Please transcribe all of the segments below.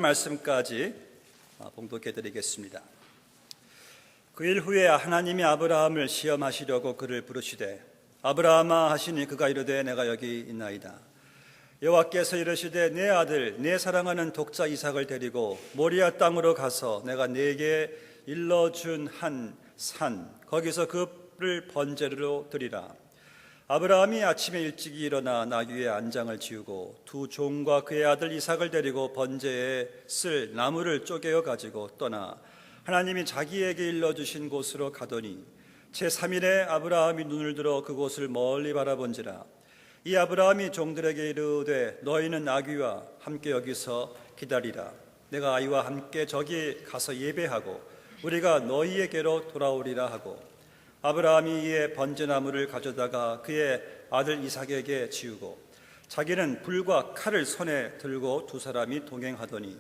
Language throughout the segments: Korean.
말씀까지 봉독해 드리겠습니다. 그 일 후에 하나님이 아브라함을 시험하시려고 그를 부르시되 아브라함아 하시니 그가 이르되 내가 여기 있나이다. 여호와께서 이르시되 내 아들 내 사랑하는 독자 이삭을 데리고 모리아 땅으로 가서 내가 네게 일러준 한 산 거기서 그를 번제로 드리라. 아브라함이 아침에 일찍이 일어나 나귀의 안장을 지우고 두 종과 그의 아들 이삭을 데리고 번제에 쓸 나무를 쪼개어 가지고 떠나 하나님이 자기에게 일러주신 곳으로 가더니 제3일에 아브라함이 눈을 들어 그곳을 멀리 바라본지라. 이 아브라함이 종들에게 이르되 너희는 나귀와 함께 여기서 기다리라. 내가 아이와 함께 저기 가서 예배하고 우리가 너희에게로 돌아오리라 하고 아브라함이 이에 번제나무를 가져다가 그의 아들 이삭에게 지우고 자기는 불과 칼을 손에 들고 두 사람이 동행하더니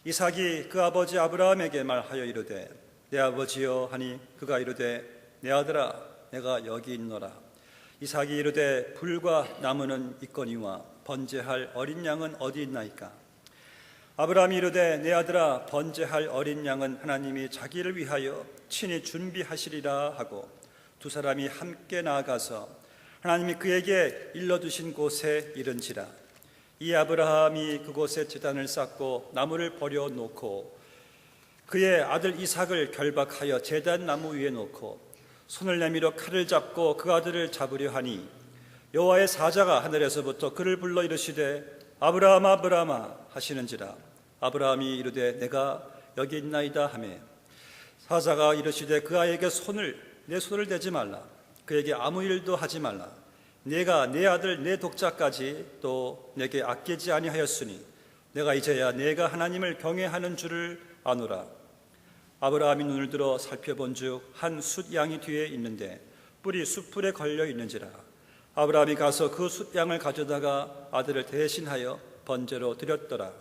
이삭이 그 아버지 아브라함에게 말하여 이르되 내 아버지여 하니 그가 이르되 내 아들아 내가 여기 있노라. 이삭이 이르되 불과 나무는 있거니와 번제할 어린 양은 어디 있나이까. 아브라함이 이르되 내 아들아 번제할 어린 양은 하나님이 자기를 위하여 친히 준비하시리라 하고 두 사람이 함께 나아가서 하나님이 그에게 일러주신 곳에 이른지라. 이 아브라함이 그곳에 제단을 쌓고 나무를 버려놓고 그의 아들 이삭을 결박하여 제단 나무 위에 놓고 손을 내밀어 칼을 잡고 그 아들을 잡으려 하니 여호와의 사자가 하늘에서부터 그를 불러 이르시되 아브라함 아브라함아 하시는지라. 아브라함이 이르되 내가 여기 있나이다 하매 사자가 이르시되 그 아이에게 내 손을 대지 말라. 그에게 아무 일도 하지 말라. 내가 내 아들 내 독자까지 또 내게 아끼지 아니하였으니 내가 이제야 내가 하나님을 경외하는 줄을 아노라. 아브라함이 눈을 들어 살펴본즉 한 숫양이 뒤에 있는데 뿔이 숫풀에 걸려 있는지라. 아브라함이 가서 그 숫양을 가져다가 아들을 대신하여 번제로 드렸더라.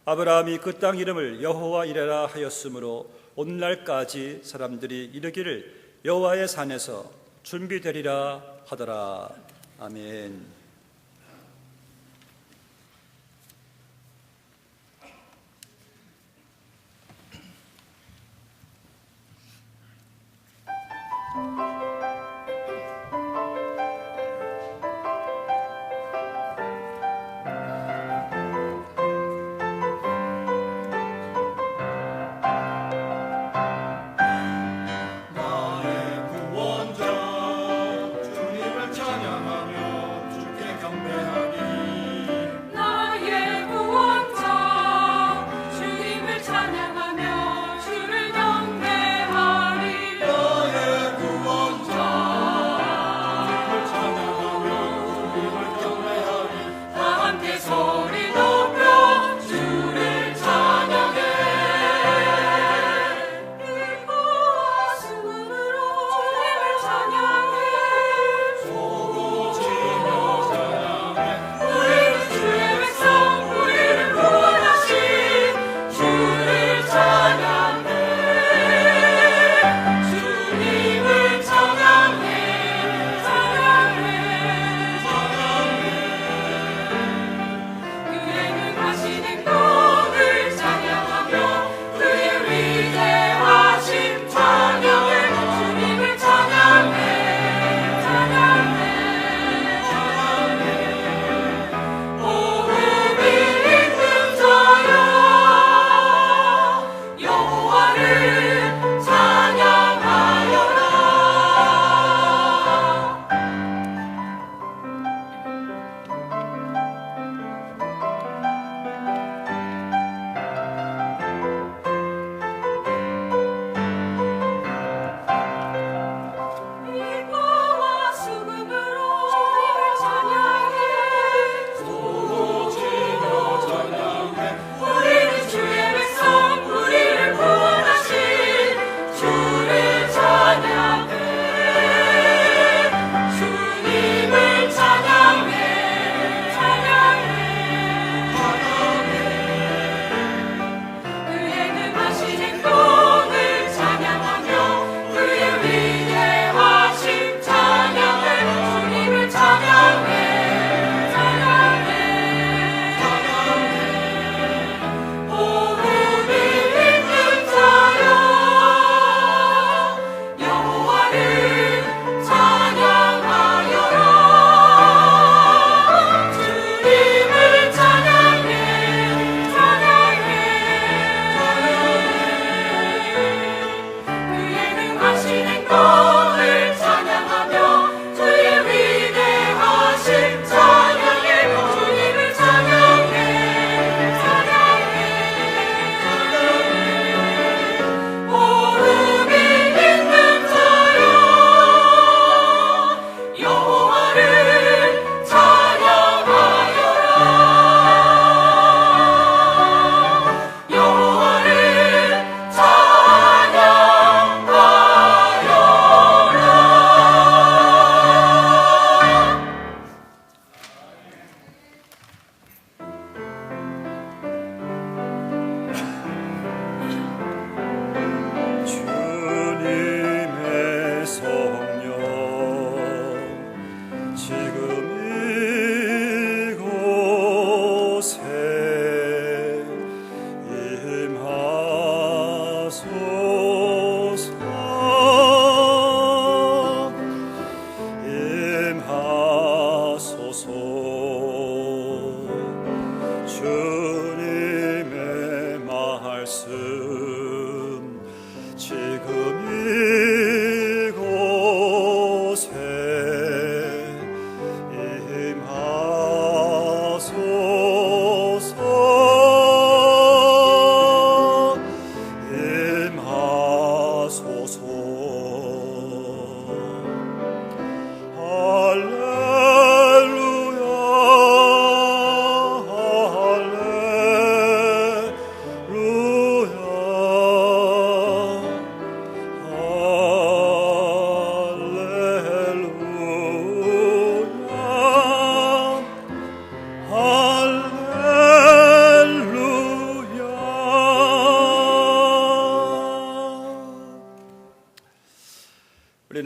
아브라함이 그 땅 이름을 여호와 이레라 하였으므로 오늘날까지 사람들이 이르기를 여호와의 산에서 준비되리라 하더라. 아멘. 나의 구원자 주님을 찬양하며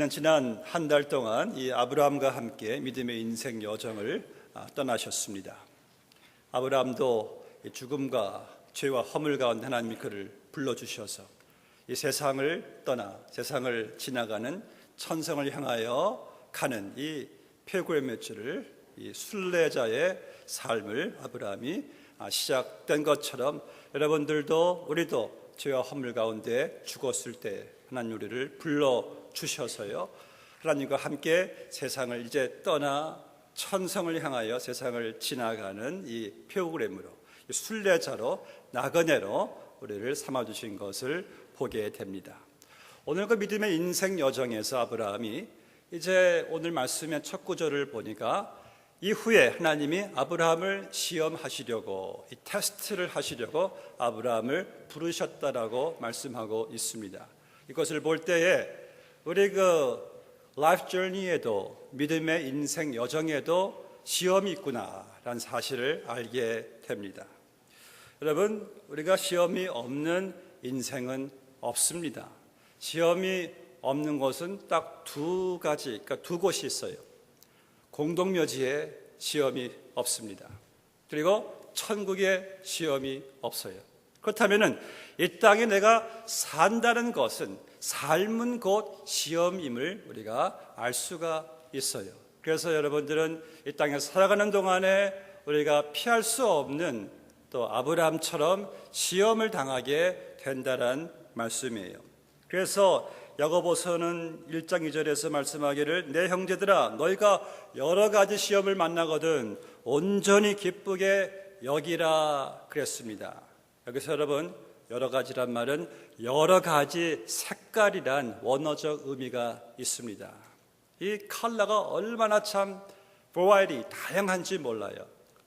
우리는 지난 한 달 동안 이 아브라함과 함께 믿음의 인생 여정을 떠나셨습니다. 아브라함도 죽음과 죄와 허물 가운데 하나님이 그를 불러주셔서 이 세상을 떠나 세상을 지나가는 천성을 향하여 가는 이 폐구의 맺줄을 이 순례자의 삶을 아브라함이 시작된 것처럼 여러분들도 우리도 죄와 허물 가운데 죽었을 때 하나님 우리를 불러주셔서요 하나님과 함께 세상을 이제 떠나 천성을 향하여 세상을 지나가는 이 피오그램으로 순례자로 나그네로 우리를 삼아주신 것을 보게 됩니다. 오늘 그 믿음의 인생 여정에서 아브라함이 이제 오늘 말씀의 첫 구절을 보니까 이후에 하나님이 아브라함을 시험하시려고 이 테스트를 하시려고 아브라함을 부르셨다라고 말씀하고 있습니다. 이것을 볼 때에 우리 그 라이프 저니에도 믿음의 인생 여정에도 시험이 있구나라는 사실을 알게 됩니다. 여러분, 우리가 시험이 없는 인생은 없습니다. 시험이 없는 곳은 딱 두 가지, 그러니까 두 곳이 있어요. 공동묘지에 시험이 없습니다. 그리고 천국에 시험이 없어요. 그렇다면 이 땅에 내가 산다는 것은 삶은 곳 시험임을 우리가 알 수가 있어요. 그래서 여러분들은 이 땅에서 살아가는 동안에 우리가 피할 수 없는 또 아브라함처럼 시험을 당하게 된다는 말씀이에요. 그래서 야고보서는 1장 2절에서 말씀하기를 내 형제들아 너희가 여러 가지 시험을 만나거든 온전히 기쁘게 여기라 그랬습니다. 여기서 여러분 여러 가지란 말은 여러 가지 색깔이란 원어적 의미가 있습니다. 이 컬러가 얼마나 참 variety 다양한지 몰라요.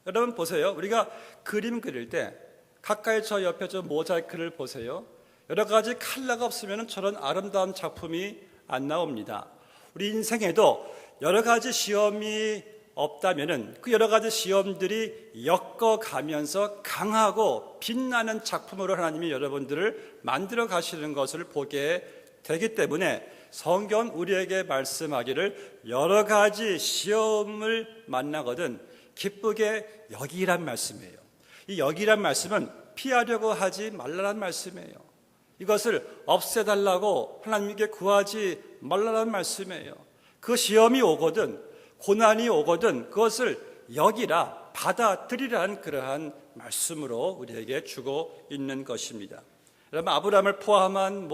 여러분 보세요. 우리가 그림 그릴 때 가까이 저 옆에 저 모자이크를 보세요. 여러 가지 컬러가 없으면 저런 아름다운 작품이 안 나옵니다. 우리 인생에도 여러 가지 시험이 없다면은 그 여러 가지 시험들이 엮어가면서 강하고 빛나는 작품으로 하나님이 여러분들을 만들어 가시는 것을 보게 되기 때문에 성경 우리에게 말씀하기를 여러 가지 시험을 만나거든 기쁘게 여기란 말씀이에요. 이 여기란 말씀은 피하려고 하지 말라는 말씀이에요. 이것을 없애달라고 하나님께 구하지 말라는 말씀이에요. 그 시험이 오거든 고난이 오거든 그것을 여기라 받아들이라는 그러한 말씀으로 우리에게 주고 있는 것입니다. 여러분 아브라함을 포함한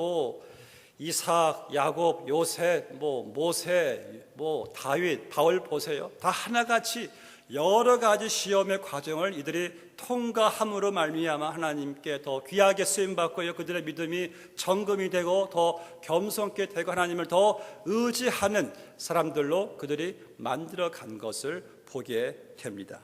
이삭, 야곱, 요셉, 모세, 다윗, 바울 보세요. 다 하나같이 여러 가지 시험의 과정을 이들이 통과함으로 말미암아 하나님께 더 귀하게 쓰임받고요. 그들의 믿음이 정금이 되고 더 겸손케 되고 하나님을 더 의지하는 사람들로 그들이 만들어간 것을 보게 됩니다.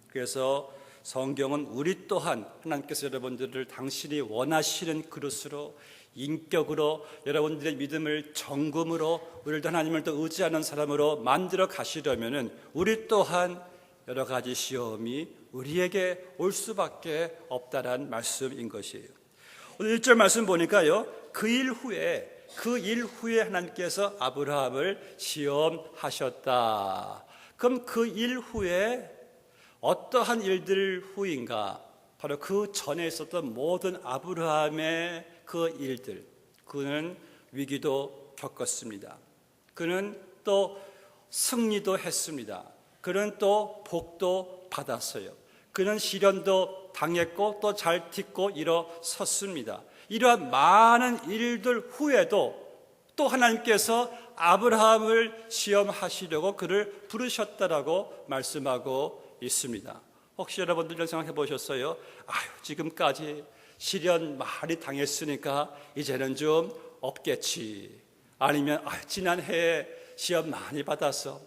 그래서 성경은 우리 또한 하나님께서 여러분들을 당신이 원하시는 그릇으로 인격으로 여러분들의 믿음을 정금으로 우리도 하나님을 더 의지하는 사람으로 만들어 가시려면 우리 또한 여러 가지 시험이 우리에게 올 수밖에 없다란 말씀인 것이에요. 오늘 1절 말씀 보니까요. 그 일 후에 하나님께서 아브라함을 시험하셨다. 그럼 그 일 후에 어떠한 일들 후인가? 바로 그 전에 있었던 모든 아브라함의 그 일들. 그는 위기도 겪었습니다. 그는 또 승리도 했습니다. 그는 또 복도 받았어요. 그는 시련도 당했고 또 잘 딛고 일어섰습니다. 이러한 많은 일들 후에도 또 하나님께서 아브라함을 시험하시려고 그를 부르셨다라고 말씀하고 있습니다. 혹시 여러분들 생각해 보셨어요? 지금까지 시련 많이 당했으니까 이제는 좀 없겠지. 아니면 지난해에 시험 많이 받았어.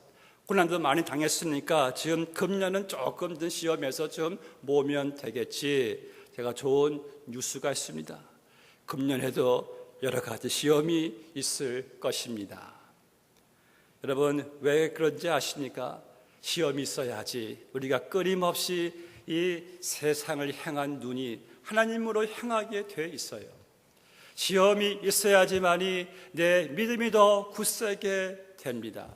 고난도 많이 당했으니까 지금 금년은 조금 더 시험에서 좀 모으면 되겠지. 제가 좋은 뉴스가 있습니다. 금년에도 여러 가지 시험이 있을 것입니다. 여러분 왜 그런지 아십니까? 시험이 있어야지 우리가 끊임없이 이 세상을 향한 눈이 하나님으로 향하게 돼 있어요. 시험이 있어야지만이 내 믿음이 더 굳세게 됩니다.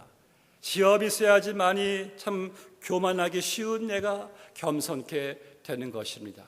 시험이 있어야지만이 참 교만하기 쉬운 내가 겸손케 되는 것입니다.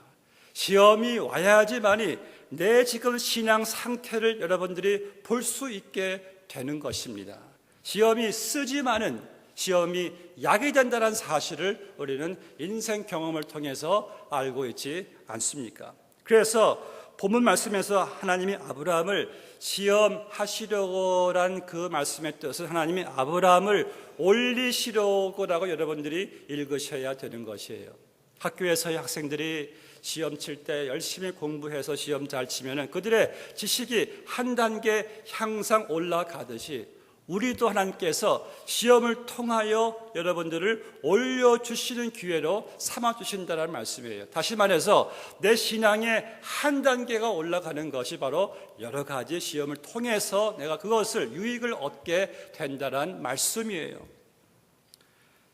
시험이 와야지만이 내 지금 신앙 상태를 여러분들이 볼 수 있게 되는 것입니다. 시험이 쓰지만은 시험이 약이 된다는 사실을 우리는 인생 경험을 통해서 알고 있지 않습니까? 그래서 본문 말씀에서 하나님이 아브라함을 시험하시려고란 그 말씀의 뜻은 하나님이 아브라함을 올리시려고라고 여러분들이 읽으셔야 되는 것이에요. 학교에서의 학생들이 시험 칠 때 열심히 공부해서 시험 잘 치면은 그들의 지식이 한 단계 향상 올라가듯이 우리도 하나님께서 시험을 통하여 여러분들을 올려주시는 기회로 삼아주신다는 말씀이에요. 다시 말해서 내 신앙의 한 단계가 올라가는 것이 바로 여러 가지 시험을 통해서 내가 그것을 유익을 얻게 된다는 말씀이에요.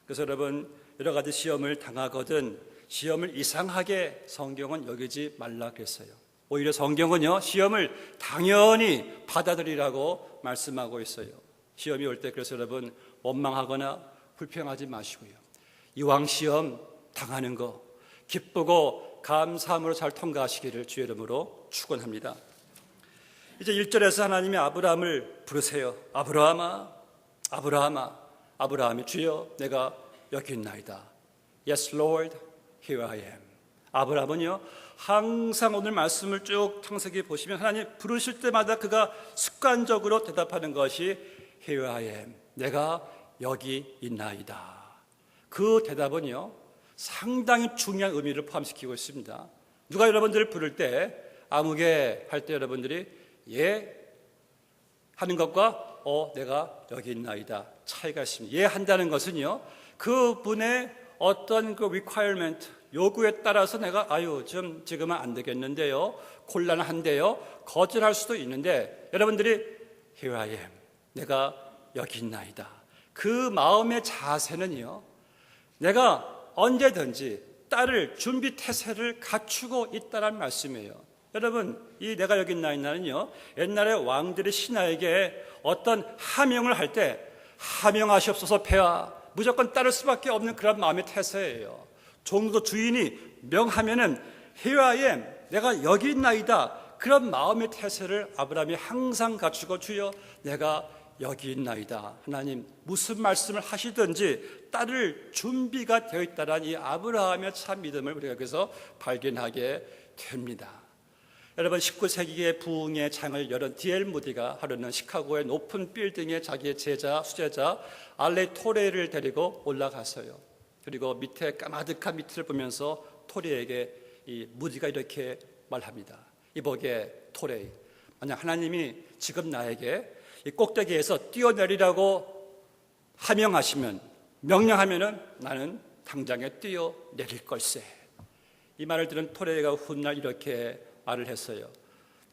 그래서 여러분, 여러 가지 시험을 당하거든 시험을 이상하게 성경은 여기지 말라 그랬어요. 오히려 성경은요, 시험을 당연히 받아들이라고 말씀하고 있어요. 시험이 올 때 그래서 여러분 원망하거나 불평하지 마시고요. 이왕 시험 당하는 거 기쁘고 감사함으로 잘 통과하시기를 주의 이름으로 축원합니다. 이제 1절에서 하나님이 아브라함을 부르세요. 아브라함아, 아브라함아. 아브라함이 주여 내가 여기 있나이다. Yes, Lord, here I am. 아브라함은요, 항상 오늘 말씀을 쭉 창세기 보시면 하나님 부르실 때마다 그가 습관적으로 대답하는 것이 Here I am. 내가 여기 있나이다. 그 대답은요, 상당히 중요한 의미를 포함시키고 있습니다. 누가 여러분들을 부를 때, 아무개 할 때 여러분들이 예 하는 것과 내가 여기 있나이다 차이가 있습니다. 예 한다는 것은요, 그분의 어떤 그 requirement, 요구에 따라서 내가 지금은 안 되겠는데요, 곤란한데요, 거절할 수도 있는데 여러분들이 Here I am. 내가 여기 있나이다. 그 마음의 자세는요, 내가 언제든지 따를 준비 태세를 갖추고 있다는 말씀이에요. 여러분, 이 내가 여기 있나이다는요, 옛날에 왕들이 신하에게 어떤 하명을 할 때 하명하시옵소서 폐하 무조건 따를 수밖에 없는 그런 마음의 태세예요. 종도 주인이 명하면은 Here I am. 내가 여기 있나이다. 그런 마음의 태세를 아브라함이 항상 갖추고 주여 내가 여기 있나이다. 하나님 무슨 말씀을 하시든지 따를 준비가 되어 있다는 이 아브라함의 참 믿음을 우리가 여기서 발견하게 됩니다. 여러분, 19세기의 부흥의 장을 열은 D.L. 무디가 하루는 시카고의 높은 빌딩에 자기의 제자, 수제자 알레 토레를 데리고 올라갔어요. 그리고 밑에 까마득한 밑을 보면서 토레에게 이 무디가 이렇게 말합니다. 이보게 토레, 만약 하나님이 지금 나에게 이 꼭대기에서 뛰어내리라고 하명하시면, 명령하면은 나는 당장에 뛰어내릴 걸세. 이 말을 들은 토레가 훗날 이렇게 말을 했어요.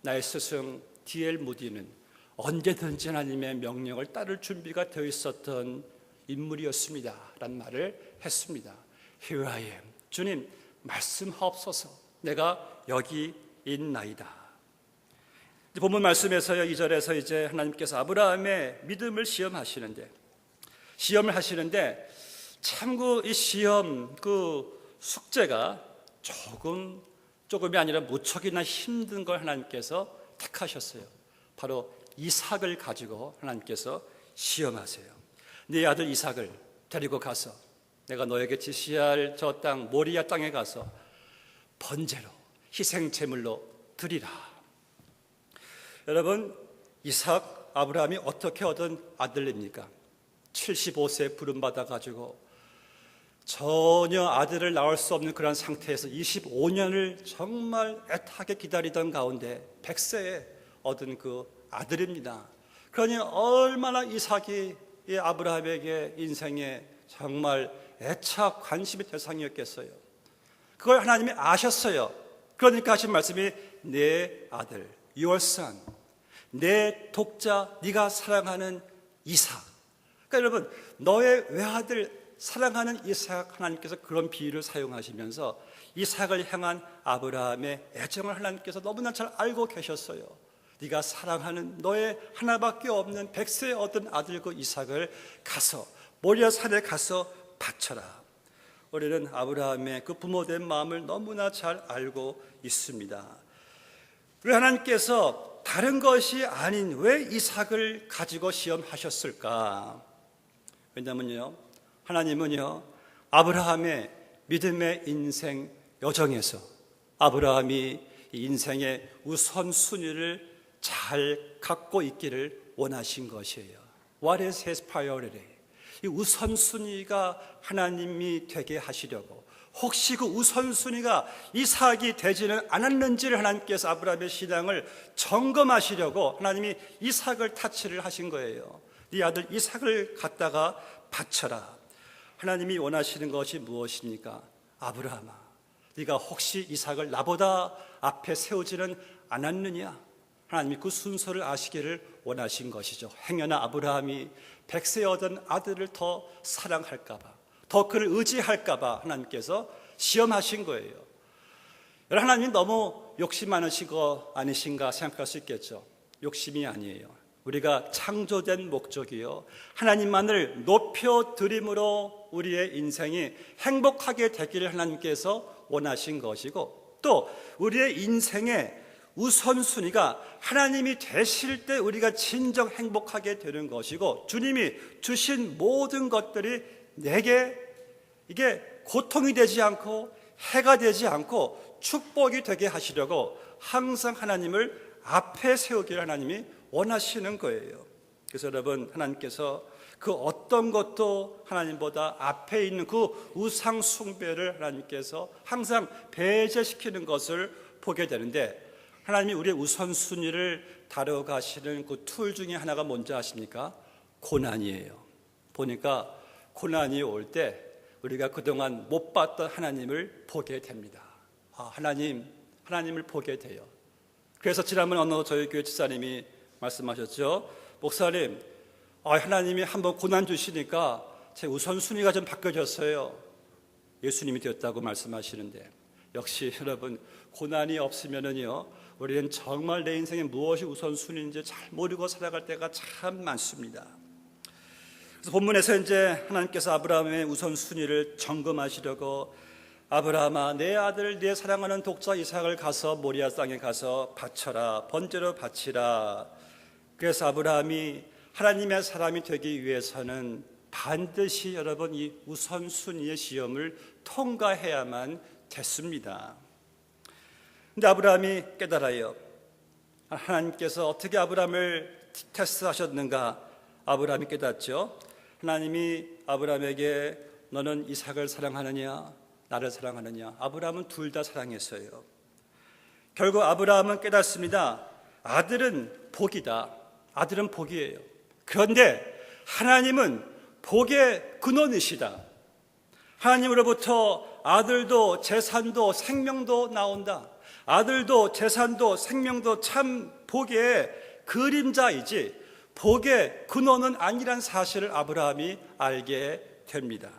나의 스승 D.L. 무디는 언제든지 하나님의 명령을 따를 준비가 되어 있었던 인물이었습니다 라는 말을 했습니다. Here I am. 주님 말씀하옵소서. 내가 여기 있나이다. 본문 말씀에서요, 2절에서 이제 하나님께서 아브라함의 믿음을 시험을 하시는데 참고 이 시험 그 숙제가 조금이 아니라 무척이나 힘든 걸 하나님께서 택하셨어요. 바로 이삭을 가지고 하나님께서 시험하세요. 네 아들 이삭을 데리고 가서 내가 너에게 지시할 저 땅 모리아 땅에 가서 번제로 희생 제물로 드리라. 여러분, 이삭 아브라함이 어떻게 얻은 아들입니까? 75세 부름받아 가지고 전혀 아들을 낳을 수 없는 그런 상태에서 25년을 정말 애타게 기다리던 가운데 100세에 얻은 그 아들입니다. 그러니 얼마나 이삭이 이 아브라함에게 인생에 정말 애착 관심의 대상이었겠어요. 그걸 하나님이 아셨어요. 그러니까 하신 말씀이 내 아들, your son, 내 독자, 네가 사랑하는 이삭. 그러니까 여러분, 너의 외아들 사랑하는 이삭, 하나님께서 그런 비유를 사용하시면서 이삭을 향한 아브라함의 애정을 하나님께서 너무나 잘 알고 계셨어요. 네가 사랑하는 너의 하나밖에 없는 백세 얻은 아들 그 이삭을 가서 모리아 산에 가서 바쳐라. 우리는 아브라함의 그 부모된 마음을 너무나 잘 알고 있습니다. 왜 하나님께서 다른 것이 아닌 왜 이삭을 가지고 시험하셨을까? 왜냐면요, 하나님은요, 아브라함의 믿음의 인생 여정에서 아브라함이 인생의 우선순위를 잘 갖고 있기를 원하신 것이에요. What is his priority? 이 우선순위가 하나님이 되게 하시려고, 혹시 그 우선순위가 이삭이 되지는 않았는지를 하나님께서 아브라함의 신앙을 점검하시려고 하나님이 이삭을 타치를 하신 거예요. 네 아들 이삭을 갖다가 바쳐라. 하나님이 원하시는 것이 무엇입니까? 아브라함아, 네가 혹시 이삭을 나보다 앞에 세우지는 않았느냐? 하나님이 그 순서를 아시기를 원하신 것이죠. 행여나 아브라함이 백세 얻은 아들을 더 사랑할까 봐, 더 그를 의지할까 봐 하나님께서 시험하신 거예요. 여러분, 하나님이 너무 욕심 많으신 거 아니신가 생각할 수 있겠죠. 욕심이 아니에요. 우리가 창조된 목적이요, 하나님만을 높여드림으로 우리의 인생이 행복하게 되기를 하나님께서 원하신 것이고, 또 우리의 인생의 우선순위가 하나님이 되실 때 우리가 진정 행복하게 되는 것이고, 주님이 주신 모든 것들이 내게 이게 고통이 되지 않고 해가 되지 않고 축복이 되게 하시려고 항상 하나님을 앞에 세우기를 하나님이 원하시는 거예요. 그래서 여러분, 하나님께서 그 어떤 것도 하나님보다 앞에 있는 그 우상 숭배를 하나님께서 항상 배제시키는 것을 보게 되는데, 하나님이 우리의 우선순위를 다뤄가시는 그 툴 중에 하나가 뭔지 아십니까? 고난이에요. 보니까 고난이 올 때 우리가 그동안 못 봤던 하나님을 보게 됩니다. 하나님을 보게 돼요. 그래서 지난번에 어느 저희 교회 집사님이 말씀하셨죠. 목사님, 하나님이 한번 고난 주시니까 제 우선순위가 좀 바뀌어졌어요. 예수님이 되었다고 말씀하시는데, 역시 여러분, 고난이 없으면은요, 우리는 정말 내 인생에 무엇이 우선순위인지 잘 모르고 살아갈 때가 참 많습니다. 그래서 본문에서 이제 하나님께서 아브라함의 우선순위를 점검하시려고, 아브라함아, 내 아들 내 사랑하는 독자 이삭을 가서 모리아 땅에 가서 바쳐라, 번제로 바치라. 그래서 아브라함이 하나님의 사람이 되기 위해서는 반드시 여러분 이 우선순위의 시험을 통과해야만 됐습니다. 근데 아브라함이 깨달아요. 하나님께서 어떻게 아브라함을 테스트하셨는가? 아브라함이 깨닫죠. 하나님이 아브라함에게 너는 이삭을 사랑하느냐, 나를 사랑하느냐? 아브라함은 둘 다 사랑했어요. 결국 아브라함은 깨닫습니다. 아들은 복이다. 아들은 복이에요. 그런데 하나님은 복의 근원이시다. 하나님으로부터 아들도 재산도 생명도 나온다. 아들도 재산도 생명도 참 복의 그림자이지 복의 근원은 아니란 사실을 아브라함이 알게 됩니다.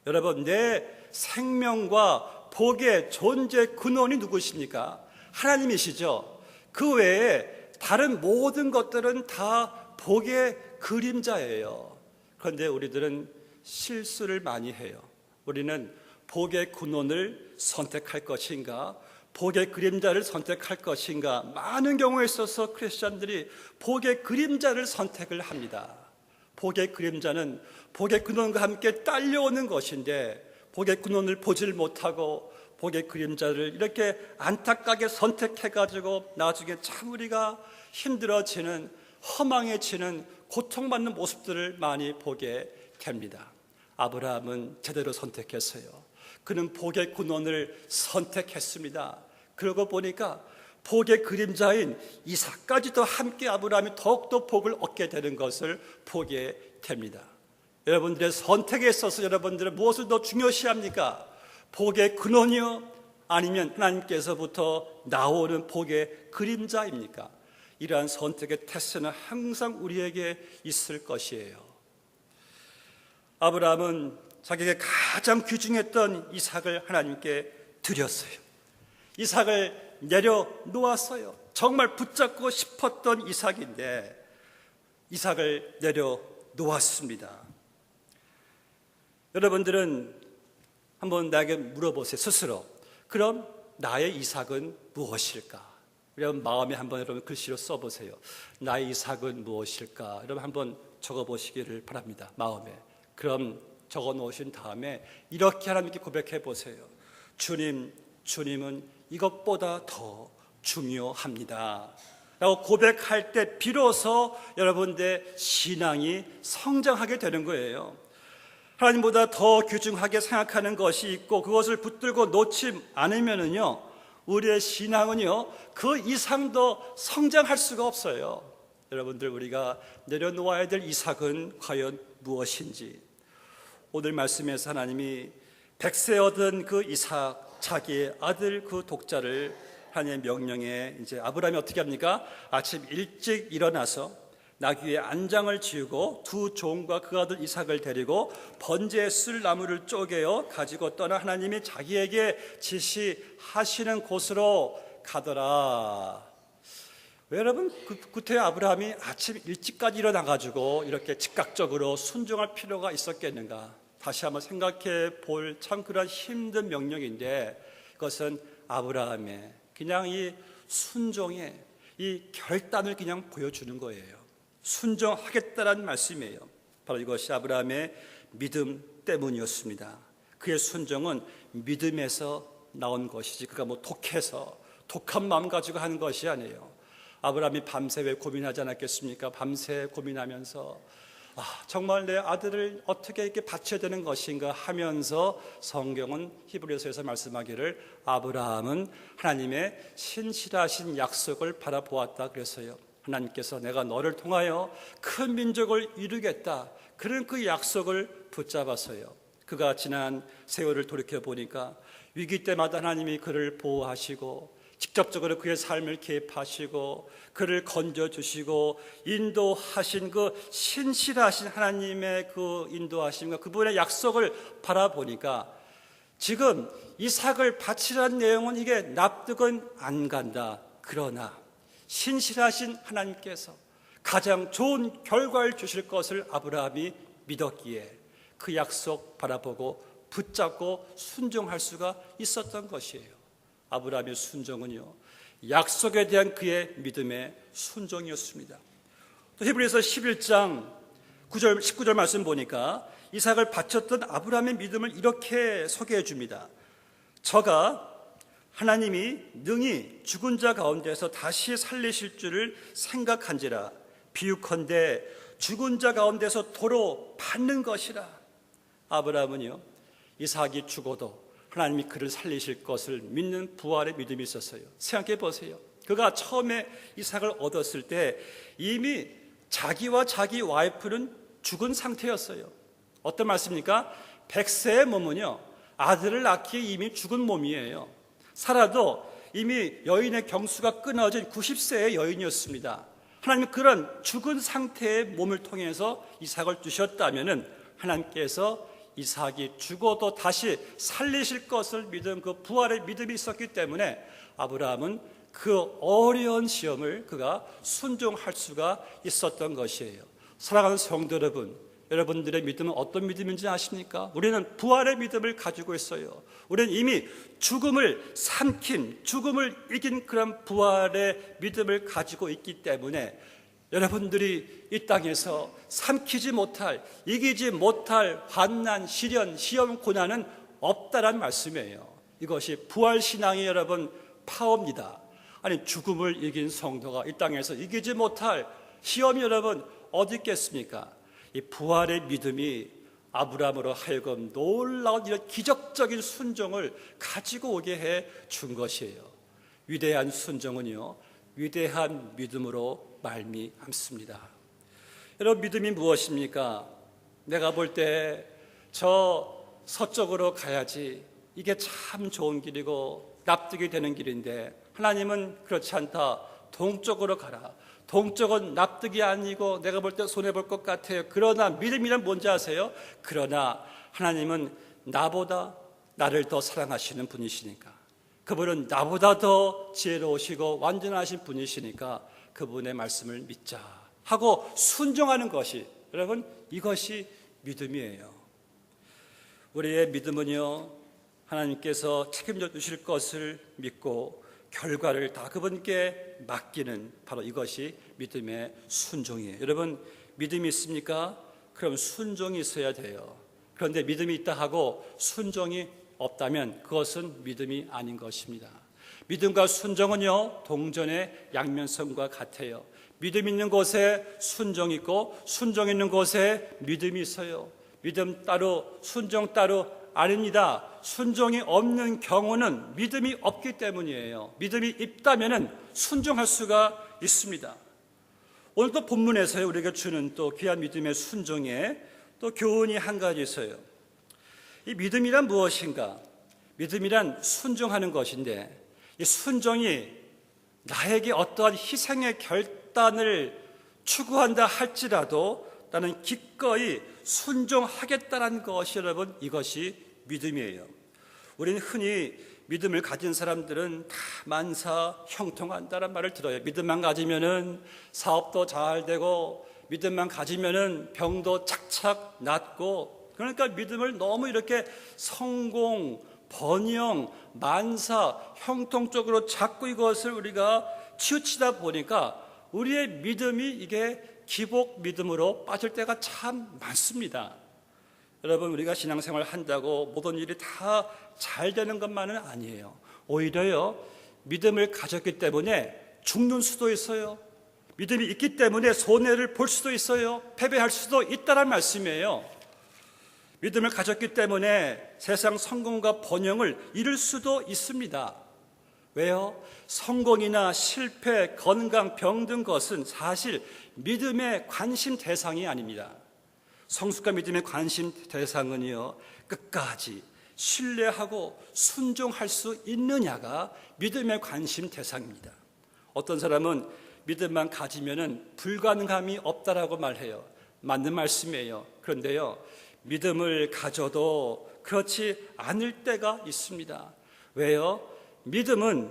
여러분, 내 생명과 복의 존재 근원이 누구십니까? 하나님이시죠. 그 외에 다른 모든 것들은 다 복의 그림자예요. 그런데 우리들은 실수를 많이 해요. 우리는 복의 근원을 선택할 것인가, 복의 그림자를 선택할 것인가. 많은 경우에 있어서 크리스천들이 복의 그림자를 선택을 합니다. 복의 그림자는 복의 근원과 함께 딸려오는 것인데, 복의 근원을 보질 못하고 복의 그림자를 이렇게 안타깝게 선택해가지고 나중에 참 우리가 힘들어지는, 허망해지는, 고통받는 모습들을 많이 보게 됩니다. 아브라함은 제대로 선택했어요. 그는 복의 근원을 선택했습니다. 그러고 보니까 복의 그림자인 이삭까지도 함께 아브라함이 더욱더 복을 얻게 되는 것을 보게 됩니다. 여러분들의 선택에 있어서 여러분들은 무엇을 더 중요시합니까? 복의 근원이요? 아니면 하나님께서부터 나오는 복의 그림자입니까? 이러한 선택의 테스트는 항상 우리에게 있을 것이에요. 아브라함은 자기에게 가장 귀중했던 이삭을 하나님께 드렸어요. 이삭을 내려놓았어요. 정말 붙잡고 싶었던 이삭인데 이삭을 내려놓았습니다. 여러분들은 한번 나에게 물어보세요. 스스로. 그럼 나의 이삭은 무엇일까? 여러분 마음에 한번 여러분 글씨로 써보세요. 나의 이삭은 무엇일까? 여러분 한번 적어보시기를 바랍니다. 마음에. 그럼 적어놓으신 다음에 이렇게 하나님께 고백해 보세요. 주님, 주님은 이것보다 더 중요합니다 라고 고백할 때 비로소 여러분들의 신앙이 성장하게 되는 거예요. 하나님보다 더 귀중하게 생각하는 것이 있고 그것을 붙들고 놓지 않으면은요, 우리의 신앙은요 그 이상도 성장할 수가 없어요. 여러분들, 우리가 내려놓아야 될 이삭은 과연 무엇인지, 오늘 말씀에서 하나님이 100세 얻은 그 이삭, 자기의 아들 그 독자를 하나님의 명령에 이제 아브라함이 어떻게 합니까? 아침 일찍 일어나서 나귀의 안장을 지우고 두 종과 그 아들 이삭을 데리고 번제에 쓸 나무를 쪼개어 가지고 떠나 하나님이 자기에게 지시하시는 곳으로 가더라. 왜 여러분, 그때 아브라함이 아침 일찍까지 일어나가지고 이렇게 즉각적으로 순종할 필요가 있었겠는가? 다시 한번 생각해 볼 참 그런 힘든 명령인데, 그것은 아브라함의 그냥 이 순종의 이 결단을 그냥 보여주는 거예요. 순종하겠다라는 말씀이에요. 바로 이것이 아브라함의 믿음 때문이었습니다. 그의 순종은 믿음에서 나온 것이지, 그가 뭐 독한 마음 가지고 하는 것이 아니에요. 아브라함이 밤새 왜 고민하지 않았겠습니까? 밤새 고민하면서 정말 내 아들을 어떻게 이렇게 바쳐야 되는 것인가 하면서 성경은 히브리서에서 말씀하기를 아브라함은 하나님의 신실하신 약속을 바라보았다 그랬어요. 하나님께서 내가 너를 통하여 큰 민족을 이루겠다, 그런 그 약속을 붙잡았어요. 그가 지난 세월을 돌이켜보니까 위기 때마다 하나님이 그를 보호하시고 직접적으로 그의 삶을 개입하시고 그를 건져주시고 인도하신 그 신실하신 하나님의 그 인도하심과 그분의 약속을 바라보니까 지금 이삭을 바치라는 내용은 이게 납득은 안 간다. 그러나 신실하신 하나님께서 가장 좋은 결과를 주실 것을 아브라함이 믿었기에 그 약속 바라보고 붙잡고 순종할 수가 있었던 것이에요. 아브라함의 순종은요, 약속에 대한 그의 믿음의 순종이었습니다. 또 히브리서 11장 9절 19절 말씀 보니까 이삭을 바쳤던 아브라함의 믿음을 이렇게 소개해 줍니다. 저가 하나님이 능히 죽은 자 가운데서 다시 살리실 줄을 생각한지라, 비유컨대 죽은 자 가운데서 도로 받는 것이라. 아브라함은요, 이삭이 죽어도 하나님이 그를 살리실 것을 믿는 부활의 믿음이 있었어요. 생각해 보세요. 그가 처음에 이삭을 얻었을 때 이미 자기와 자기 와이프는 죽은 상태였어요. 어떤 말씀입니까? 100세의 몸은요, 아들을 낳기에 이미 죽은 몸이에요. 살아도 이미 여인의 경수가 끊어진 90세의 여인이었습니다. 하나님은 그런 죽은 상태의 몸을 통해서 이삭을 주셨다면 하나님께서 이삭이 죽어도 다시 살리실 것을 믿은 그 부활의 믿음이 있었기 때문에 아브라함은 그 어려운 시험을 그가 순종할 수가 있었던 것이에요. 사랑하는 성도 여러분, 여러분들의 믿음은 어떤 믿음인지 아십니까? 우리는 부활의 믿음을 가지고 있어요. 우리는 이미 죽음을 삼킨, 죽음을 이긴 그런 부활의 믿음을 가지고 있기 때문에 여러분들이 이 땅에서 삼키지 못할, 이기지 못할 환난, 시련, 시험, 고난은 없다라는 말씀이에요. 이것이 부활신앙의 여러분 파워입니다. 아니, 죽음을 이긴 성도가 이 땅에서 이기지 못할 시험이 여러분 어디 있겠습니까? 이 부활의 믿음이 아브라함으로 하여금 놀라운 이런 기적적인 순종을 가지고 오게 해 준 것이에요. 위대한 순종은요, 위대한 믿음으로 말미암습니다. 여러분, 믿음이 무엇입니까? 내가 볼 때 저 서쪽으로 가야지, 이게 참 좋은 길이고 납득이 되는 길인데 하나님은 그렇지 않다. 동쪽으로 가라. 동쪽은 납득이 아니고 내가 볼 때 손해볼 것 같아요. 그러나 믿음이란 뭔지 아세요? 그러나 하나님은 나보다 나를 더 사랑하시는 분이시니까 그분은 나보다 더 지혜로우시고 완전하신 분이시니까 그분의 말씀을 믿자 하고 순종하는 것이, 여러분, 이것이 믿음이에요. 우리의 믿음은요, 하나님께서 책임져 주실 것을 믿고 결과를 다 그분께 맡기는, 바로 이것이 믿음의 순종이에요. 여러분, 믿음이 있습니까? 그럼 순종이 있어야 돼요. 그런데 믿음이 있다 하고 순종이 없다면 그것은 믿음이 아닌 것입니다. 믿음과 순종은요, 동전의 양면성과 같아요. 믿음 있는 곳에 순종이 있고 순종 있는 곳에 믿음이 있어요. 믿음 따로 순종 따로 아닙니다. 순종이 없는 경우는 믿음이 없기 때문이에요. 믿음이 있다면 순종할 수가 있습니다. 오늘 또 본문에서 우리에게 주는 또 귀한 믿음의 순종에 또 교훈이 한 가지 있어요. 이 믿음이란 무엇인가? 믿음이란 순종하는 것인데, 이 순종이 나에게 어떠한 희생의 결단을 추구한다 할지라도 나는 기꺼이 순종하겠다는 것이, 여러분, 이것이 믿음이에요. 우리는 흔히 믿음을 가진 사람들은 다 만사 형통한다는 말을 들어요. 믿음만 가지면은 사업도 잘 되고, 믿음만 가지면은 병도 착착 낫고, 그러니까 믿음을 너무 이렇게 성공, 번영, 만사, 형통 쪽으로 자꾸 이것을 우리가 치우치다 보니까 우리의 믿음이 이게 기복 믿음으로 빠질 때가 참 많습니다. 여러분, 우리가 신앙생활 한다고 모든 일이 다 잘 되는 것만은 아니에요. 오히려요, 믿음을 가졌기 때문에 죽는 수도 있어요. 믿음이 있기 때문에 손해를 볼 수도 있어요. 패배할 수도 있다는 말씀이에요. 믿음을 가졌기 때문에 세상 성공과 번영을 이룰 수도 있습니다. 왜요? 성공이나 실패, 건강, 병 등 것은 사실 믿음의 관심 대상이 아닙니다. 성숙한 믿음의 관심 대상은요, 끝까지 신뢰하고 순종할 수 있느냐가 믿음의 관심 대상입니다. 어떤 사람은 믿음만 가지면은 불가능함이 없다라고 말해요. 맞는 말씀이에요. 그런데요, 믿음을 가져도 그렇지 않을 때가 있습니다. 왜요? 믿음은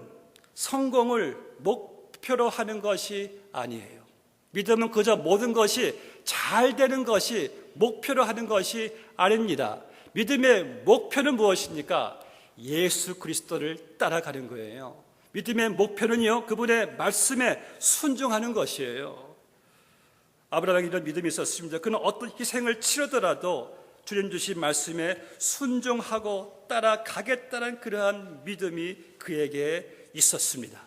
성공을 목표로 하는 것이 아니에요. 믿음은 그저 모든 것이 잘 되는 것이 목표로 하는 것이 아닙니다. 믿음의 목표는 무엇입니까? 예수 그리스도를 따라가는 거예요. 믿음의 목표는요, 그분의 말씀에 순종하는 것이에요. 아브라함에게 이런 믿음이 있었습니다. 그는 어떤 희생을 치르더라도 주님 주신 말씀에 순종하고 따라가겠다는 그러한 믿음이 그에게 있었습니다.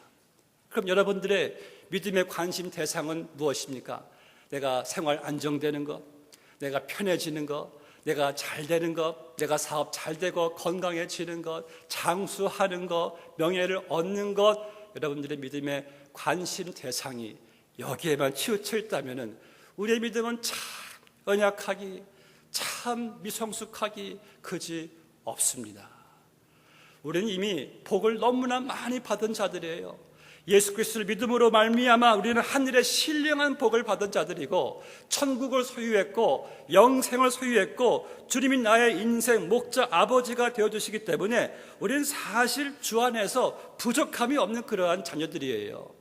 그럼 여러분들의 믿음의 관심 대상은 무엇입니까? 내가 생활 안정되는 것, 내가 편해지는 것, 내가 잘 되는 것, 내가 사업 잘 되고 건강해지는 것, 장수하는 것, 명예를 얻는 것, 여러분들의 믿음의 관심 대상이 여기에만 치우쳐 있다면 우리의 믿음은 참 연약하기, 참 미성숙하기 그지 없습니다. 우리는 이미 복을 너무나 많이 받은 자들이에요. 예수 그리스도를 믿음으로 말미암아 우리는 하늘의 신령한 복을 받은 자들이고, 천국을 소유했고 영생을 소유했고, 주님이 나의 인생 목자 아버지가 되어주시기 때문에 우리는 사실 주 안에서 부족함이 없는 그러한 자녀들이에요.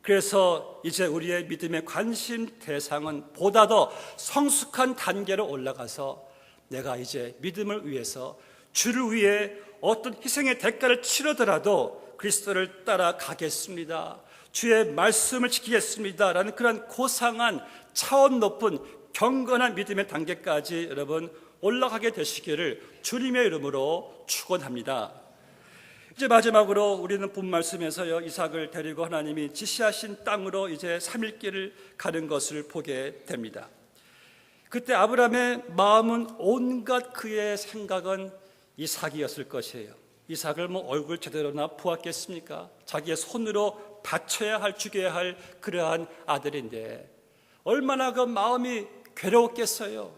그래서 이제 우리의 믿음의 관심 대상은 보다 더 성숙한 단계로 올라가서 내가 이제 믿음을 위해서, 주를 위해 어떤 희생의 대가를 치르더라도 그리스도를 따라가겠습니다, 주의 말씀을 지키겠습니다 라는 그런 고상한 차원 높은 경건한 믿음의 단계까지 여러분 올라가게 되시기를 주님의 이름으로 축원합니다. 이제 마지막으로 우리는 본 말씀에서요, 이삭을 데리고 하나님이 지시하신 땅으로 이제 3일 길을 가는 것을 보게 됩니다. 그때 아브라함의 마음은, 온갖 그의 생각은 이삭이었을 것이에요. 이삭을 얼굴 제대로나 보았겠습니까? 자기의 손으로 바쳐야 할, 죽여야 할 그러한 아들인데 얼마나 그 마음이 괴로웠겠어요.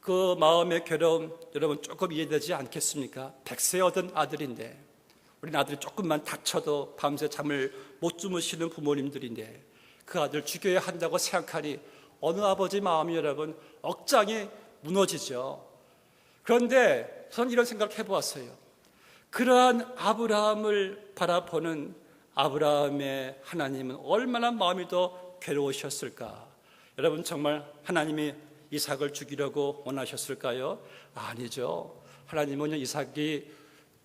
그 마음의 괴로움 여러분 조금 이해되지 않겠습니까? 100세 얻은 아들인데, 우리 아들이 조금만 다쳐도 밤새 잠을 못 주무시는 부모님들인데 그 아들 죽여야 한다고 생각하니 어느 아버지 마음이 여러분 억장이 무너지죠. 그런데 저는 이런 생각을 해보았어요. 그러한 아브라함을 바라보는 아브라함의 하나님은 얼마나 마음이 더 괴로우셨을까? 여러분, 정말 하나님이 이삭을 죽이려고 원하셨을까요? 아니죠. 하나님은 이삭이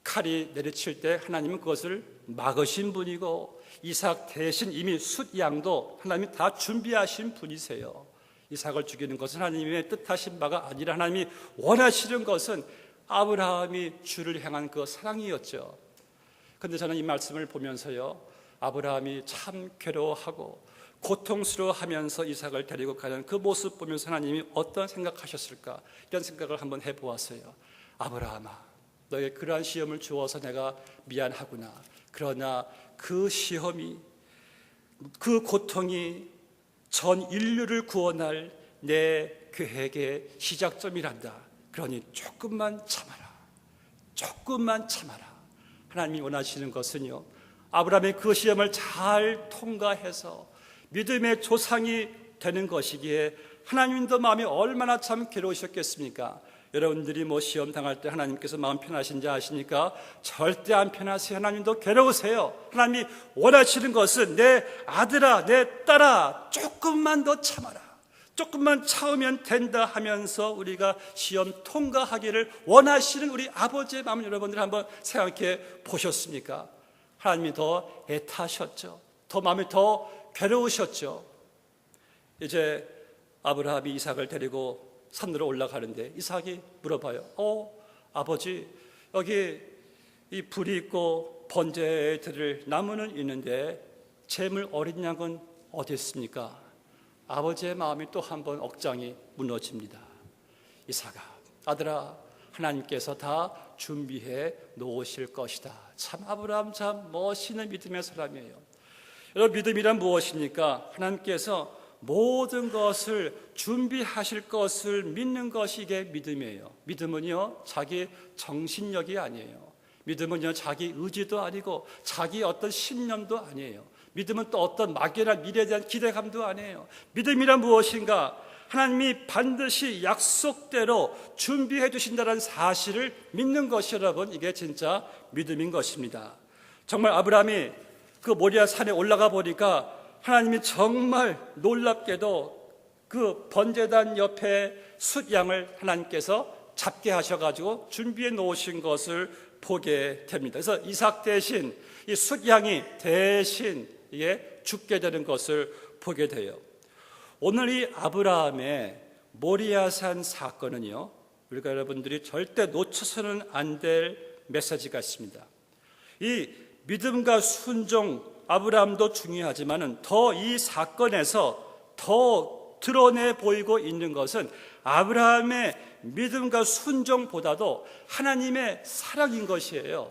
칼이 내리칠 때 하나님은 그것을 막으신 분이고, 이삭 대신 이미 숫양도 하나님이 다 준비하신 분이세요. 이삭을 죽이는 것은 하나님의 뜻하신 바가 아니라 하나님이 원하시는 것은 아브라함이 주를 향한 그 사랑이었죠. 그런데 저는 이 말씀을 보면서요, 아브라함이 참 괴로워하고 고통스러워하면서 이삭을 데리고 가는 그 모습 보면서 하나님이 어떤 생각하셨을까, 이런 생각을 한번 해보았어요. 아브라함아, 너에게 그러한 시험을 주어서 내가 미안하구나. 그러나 그 시험이, 그 고통이 전 인류를 구원할 내 계획의 시작점이란다. 그러니 조금만 참아라. 조금만 참아라. 하나님이 원하시는 것은요, 아브라함의 그 시험을 잘 통과해서 믿음의 조상이 되는 것이기에 하나님도 마음이 얼마나 참 괴로우셨겠습니까? 여러분들이 시험 당할 때 하나님께서 마음 편하신지 아십니까? 절대 안 편하세요. 하나님도 괴로우세요. 하나님이 원하시는 것은 내 아들아, 내 딸아, 조금만 더 참아라. 조금만 참으면 된다 하면서 우리가 시험 통과하기를 원하시는 우리 아버지의 마음을 여러분들 한번 생각해 보셨습니까? 하나님이 더 애타셨죠. 더 마음이 더 괴로우셨죠. 이제 아브라함이 이삭을 데리고 산으로 올라가는데 이삭이 물어봐요. 아버지, 여기 이 불이 있고 번제들을 나무는 있는데 제물 어린 양은 어디 있습니까? 아버지의 마음이 또 한 번 억장이 무너집니다. 이삭아, 아들아, 하나님께서 다 준비해 놓으실 것이다. 참 아브라함 참 멋있는 믿음의 사람이에요. 여러분, 믿음이란 무엇입니까? 하나님께서 모든 것을 준비하실 것을 믿는 것이 이게 믿음이에요. 믿음은요, 자기 정신력이 아니에요. 믿음은요, 자기 의지도 아니고 자기 어떤 신념도 아니에요. 믿음은 또 어떤 막연한 미래에 대한 기대감도 아니에요. 믿음이란 무엇인가? 하나님이 반드시 약속대로 준비해 주신다는 사실을 믿는 것이, 여러분, 이게 진짜 믿음인 것입니다. 정말 아브라함이 그 모리아 산에 올라가 보니까 하나님이 정말 놀랍게도 그 번제단 옆에 숫양을 하나님께서 잡게 하셔가지고 준비해 놓으신 것을 보게 됩니다. 그래서 이삭 대신 이 숫양이 대신 죽게 되는 것을 보게 돼요. 오늘 이 아브라함의 모리아산 사건은요, 우리가 여러분들이 절대 놓쳐서는 안 될 메시지가 있습니다. 이 믿음과 순종, 아브라함도 중요하지만은 더 이 사건에서 더 드러내 보이고 있는 것은 아브라함의 믿음과 순종보다도 하나님의 사랑인 것이에요.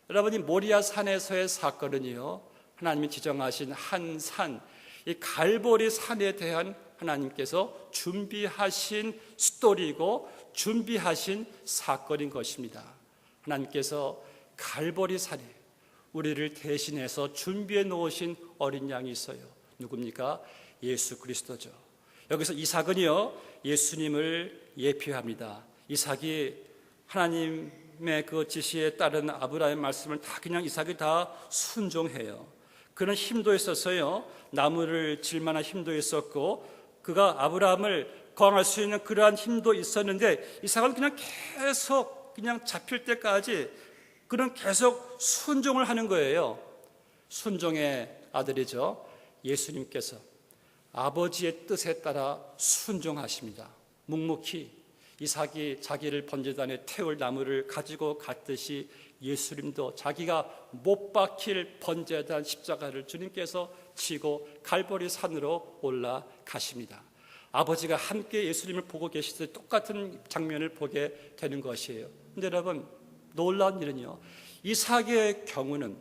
여러분이 모리아 산에서의 사건은요, 하나님이 지정하신 한 산, 이 갈보리 산에 대한 하나님께서 준비하신 스토리이고 준비하신 사건인 것입니다. 하나님께서 갈보리 산에 우리를 대신해서 준비해 놓으신 어린 양이 있어요. 누굽니까? 예수 그리스도죠. 여기서 이삭은요, 예수님을 예표합니다. 이삭이 하나님의 그 지시에 따른 아브라함의 말씀을 다 그냥 이삭이 다 순종해요. 그는 힘도 있었어요. 나무를 질 만한 힘도 있었고, 그가 아브라함을 거항할 수 있는 그러한 힘도 있었는데, 이삭은 그냥 계속 그냥 잡힐 때까지 그는 계속 순종을 하는 거예요. 순종의 아들이죠. 예수님께서 아버지의 뜻에 따라 순종하십니다. 묵묵히 이삭이 자기를 번제단에 태울 나무를 가지고 갔듯이 예수님도 자기가 못 박힐 번제단 십자가를 주님께서 지고 갈보리 산으로 올라가십니다. 아버지가 함께 예수님을 보고 계실 때 똑같은 장면을 보게 되는 것이에요. 그런데 여러분, 놀라운 일은요, 이삭의 경우는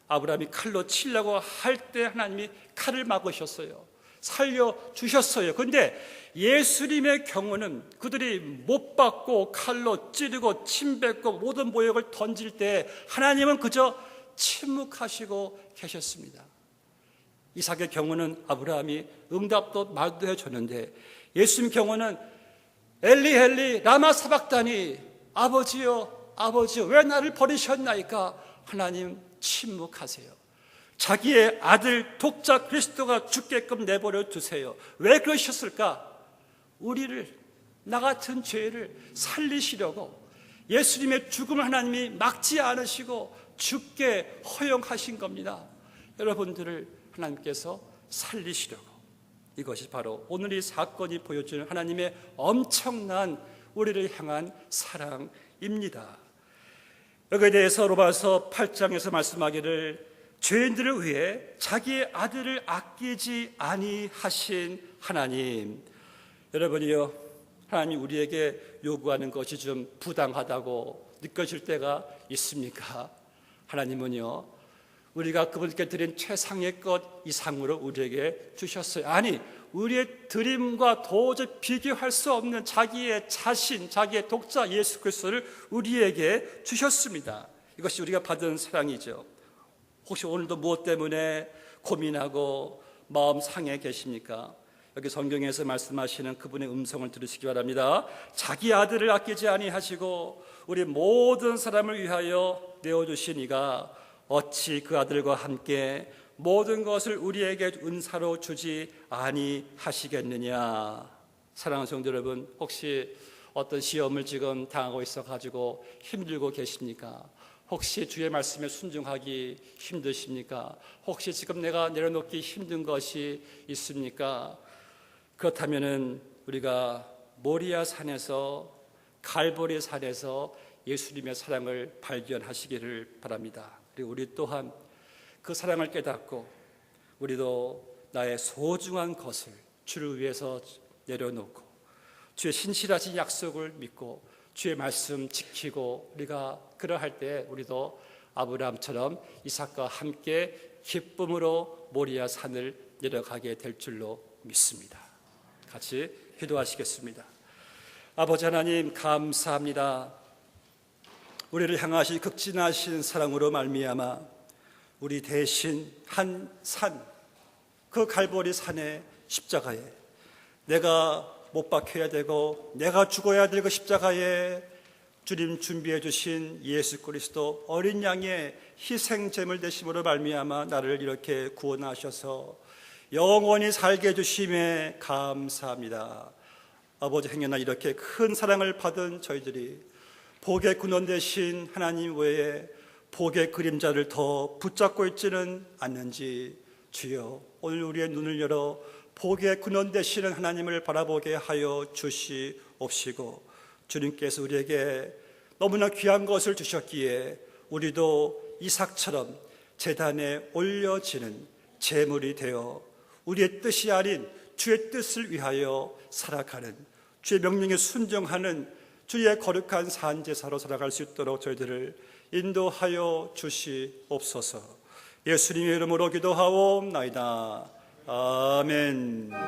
아브라함이 칼로 치려고 할 때 하나님이 칼을 막으셨어요. 살려주셨어요. 그런데 예수님의 경우는 그들이 못 박고 칼로 찌르고 침뱉고 모든 모욕을 던질 때 하나님은 그저 침묵하시고 계셨습니다. 이삭의 경우는 아브라함이 응답도 말도 해줬는데, 예수님 경우는 엘리 엘리 라마 사박다니, 아버지여 아버지 왜 나를 버리셨나이까? 하나님 침묵하세요. 자기의 아들 독자 그리스도가 죽게끔 내버려 두세요. 왜 그러셨을까? 우리를, 나 같은 죄를 살리시려고 예수님의 죽음을 하나님이 막지 않으시고 죽게 허용하신 겁니다. 여러분들을 하나님께서 살리시려고. 이것이 바로 오늘 이 사건이 보여주는 하나님의 엄청난 우리를 향한 사랑입니다. 여기에 대해서 로마서 8장에서 말씀하기를 죄인들을 위해 자기의 아들을 아끼지 아니하신 하나님. 여러분이요, 하나님이 우리에게 요구하는 것이 좀 부당하다고 느껴질 때가 있습니까? 하나님은요, 우리가 그분께 드린 최상의 것 이상으로 우리에게 주셨어요. 아니, 우리의 드림과 도저히 비교할 수 없는 자기의 자신, 자기의 독자 예수 그리스도를 우리에게 주셨습니다. 이것이 우리가 받은 사랑이죠. 혹시 오늘도 무엇 때문에 고민하고 마음 상해 계십니까? 여기 성경에서 말씀하시는 그분의 음성을 들으시기 바랍니다. 자기 아들을 아끼지 아니하시고 우리 모든 사람을 위하여 내어주신 이가 어찌 그 아들과 함께 모든 것을 우리에게 은사로 주지 아니하시겠느냐. 사랑하는 성도 여러분, 혹시 어떤 시험을 지금 당하고 있어가지고 힘들고 계십니까? 혹시 주의 말씀에 순종하기 힘드십니까? 혹시 지금 내가 내려놓기 힘든 것이 있습니까? 그렇다면은 우리가 모리아 산에서, 갈보리 산에서 예수님의 사랑을 발견하시기를 바랍니다. 그리고 우리 또한 그 사랑을 깨닫고 우리도 나의 소중한 것을 주를 위해서 내려놓고 주의 신실하신 약속을 믿고 주의 말씀 지키고 우리가 그러할 때 우리도 아브라함처럼 이삭과 함께 기쁨으로 모리아 산을 내려가게 될 줄로 믿습니다. 같이 기도하시겠습니다. 아버지 하나님, 감사합니다. 우리를 향하신 극진하신 사랑으로 말미암아 우리 대신 한 산, 그 갈보리 산의 십자가에 내가 못 박혀야 되고 내가 죽어야 될 그 십자가에 주님 준비해 주신 예수 그리스도 어린 양의 희생 제물 되심으로 말미암아 나를 이렇게 구원하셔서 영원히 살게 해주심에 감사합니다. 아버지, 행여나 이렇게 큰 사랑을 받은 저희들이 복의 근원 되신 하나님 외에 복의 그림자를 더 붙잡고 있지는 않는지 주여, 오늘 우리의 눈을 열어 복의 근원 되시는 하나님을 바라보게 하여 주시옵시고, 주님께서 우리에게 너무나 귀한 것을 주셨기에 우리도 이삭처럼 제단에 올려지는 제물이 되어 우리의 뜻이 아닌 주의 뜻을 위하여 살아가는, 주의 명령에 순종하는 주의 거룩한 산제사로 살아갈 수 있도록 저희들을 인도하여 주시옵소서. 예수님의 이름으로 기도하옵나이다. 아멘.